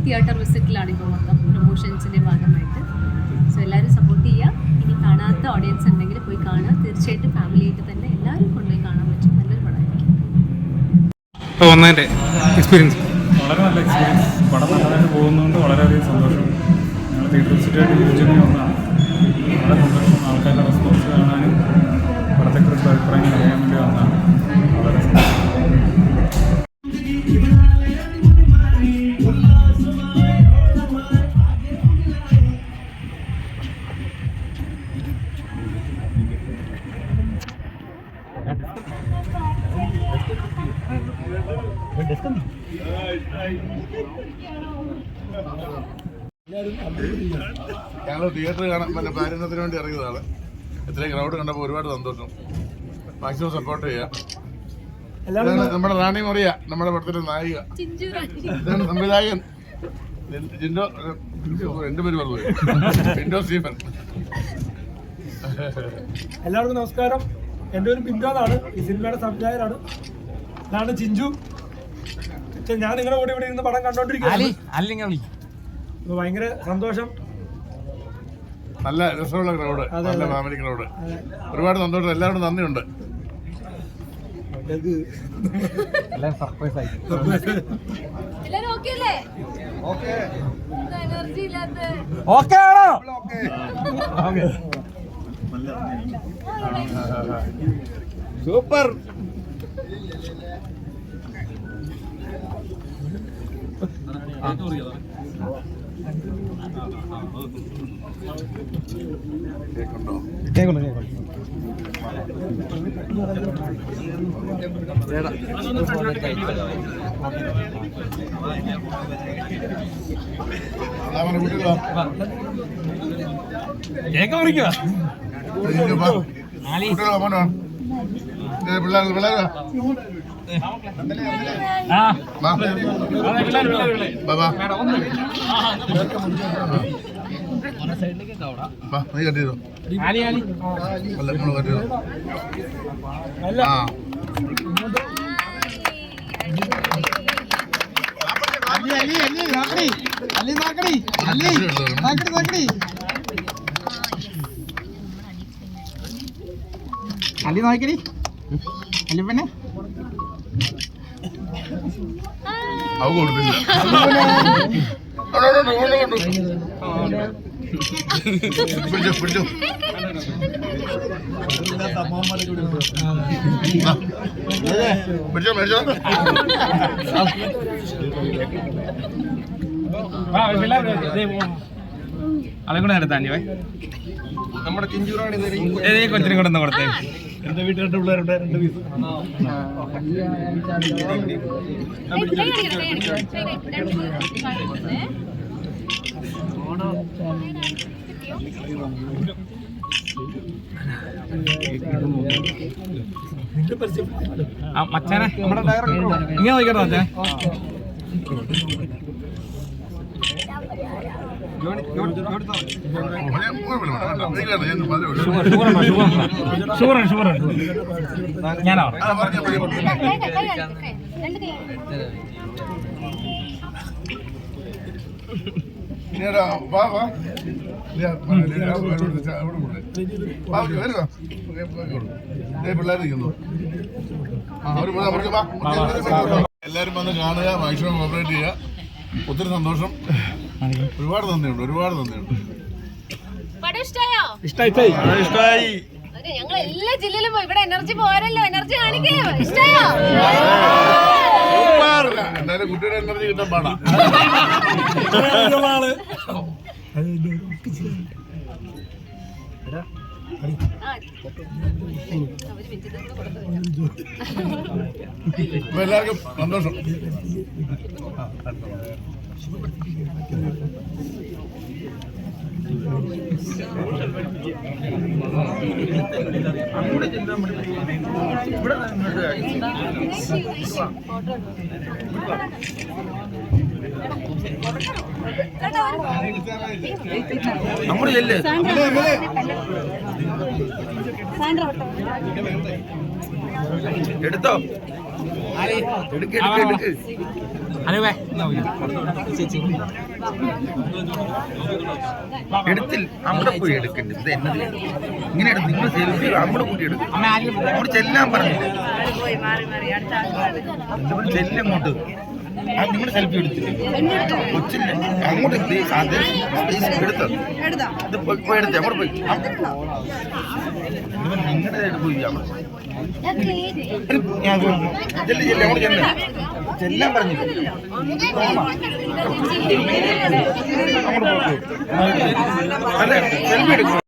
Theatre വിസിറ്റിലാണ് ഇപ്പോൾ മൊത്തം പ്രൊമോഷൻസിൻ്റെ ഭാഗമായിട്ട്. സോ എല്ലാവരും സപ്പോർട്ട് ചെയ്യുക. ഇനി കാണാത്ത ഓഡിയൻസ് ഉണ്ടെങ്കിൽ പോയി കാണുക. തീർച്ചയായിട്ടും ഫാമിലിയായിട്ട് തന്നെ എല്ലാവരും കൊണ്ടുപോയി കാണാൻ പറ്റും. നല്ലൊരു പടമായിരിക്കും. എക്സ്പീരിയൻസ് വളരെ നല്ല എക്സ്പീരിയൻസ്. പടം നല്ലതായിട്ട് പോകുന്നതുകൊണ്ട് വളരെയധികം സന്തോഷം. ഞങ്ങൾ തിയേറ്റർ വിസിറ്റായിട്ട് യൂജനെ ഒന്നാണ്. വളരെ സന്തോഷം. ആൾക്കാരുടെ റെസ്പോൺസ് കാണാനും പടത്തെക്കുറിച്ചുള്ള അഭിപ്രായങ്ങൾ അറിയാൻ വേണ്ടി വന്നതാണ്. വളരെ സന്തോഷം. ഞങ്ങൾ തിയേറ്റർ കാണാൻ പാരമ്പര്യത്തിന് വേണ്ടി ഇറങ്ങിയതാണ്. ഇത്രയും ക്രൗഡ് കണ്ടപ്പോൾ ഒരുപാട് സന്തോഷം. മാക്സിമം സപ്പോർട്ട് ചെയ്യുക. നമ്മുടെ റാണി മറിയ നമ്മുടെ പടത്തിലെ നായിക, ഇതാണ് സംവിധായകൻ ജിൻഡോ. എന്റെ പേര് പറഞ്ഞു ജിൻഡോ സ്റ്റീഫൻ. എല്ലാവർക്കും നമസ്കാരം. എൻ്റെ ഒരു പിൻഡോ എന്നാണ്. ഈ സിനിമയുടെ സംവിധായകനാണ്. ഇതാണ് ചിഞ്ചു. ഞാൻ നിങ്ങളുടെ കൂടെ ഇവിടെ ഇരുന്ന് പടം കണ്ടോണ്ടിരിക്കുകയാണ്. ഭയങ്കര സന്തോഷം. നല്ല രസമുള്ള ക്രൗഡ്, നല്ല ഫാമിലി ക്രൗഡ്. ഒരുപാട് സന്തോഷം. എല്ലാവരോടും നന്ദിയുണ്ട്. സൂപ്പർ. നീ കണ്ടിരുന്നു അല്ലി നോക്കടി അല്ലി പിന്നെ അവ കൊടുത്തില്ല. പിടിച്ചോ പിടിച്ചോ. പിടിച്ചോ മേടിച്ചോ. അളെ കൂടെ എടുത്താഞ്ഞു നമ്മുടെ കൊച്ചിനും കൂടെ ഒന്ന് കൊടുത്തേ. എന്റെ വീട്ടിൽ 2 പിള്ളേരുണ്ട്. 2 പീസ് മച്ചാനെ നമ്മുടെ ഡയറക്ടർ ഇങ്ങനെ നോക്കിട്ടോ മച്ചാനെ. ഞാനോ എല്ലാരും വന്ന് കാണുക, മാക്സിമം കോപ്പറേറ്റ് ചെയ്യുക. ഒത്തിരി സന്തോഷം. ഒരുപാട് നന്ദിയുണ്ട്. ഇഷ്ടായി. ഞങ്ങൾ എല്ലാ ജില്ലയിലും പോയി. ഇവിടെ എനർജി പോരല്ലോ, എനർജി കാണിക്കോ. ഇഷ്ടായോ? എന്തായാലും കുട്ടിയുടെ എനർജി കിട്ടാൻ പാടാ. എല്ലാവർക്കും സന്തോഷം. എടുത്തോ എടുക്ക് എടുത്തില്ല അവിടെ പോയി എടുക്കണ്ട ഇത് എന്നത് ഇങ്ങനെ എടുത്ത് നിങ്ങൾ സെൽഫി അവിടെ കൂട്ടി എടുക്കും അവിടെ ചെല്ലാൻ പറഞ്ഞു ചെല്ലാം അങ്ങോട്ട് നിങ്ങൾ സെൽഫി എടുത്തില്ല കൊച്ചില്ല അങ്ങോട്ട് എടുത്തത് ഇത് പോയി എടുത്തേ അങ്ങോട്ട് പോയി നിങ്ങളുടെ പോയി അങ്ങോട്ട് ചെല്ലാൻ പറഞ്ഞില്ല അല്ലേ സെൽഫി എടുക്കും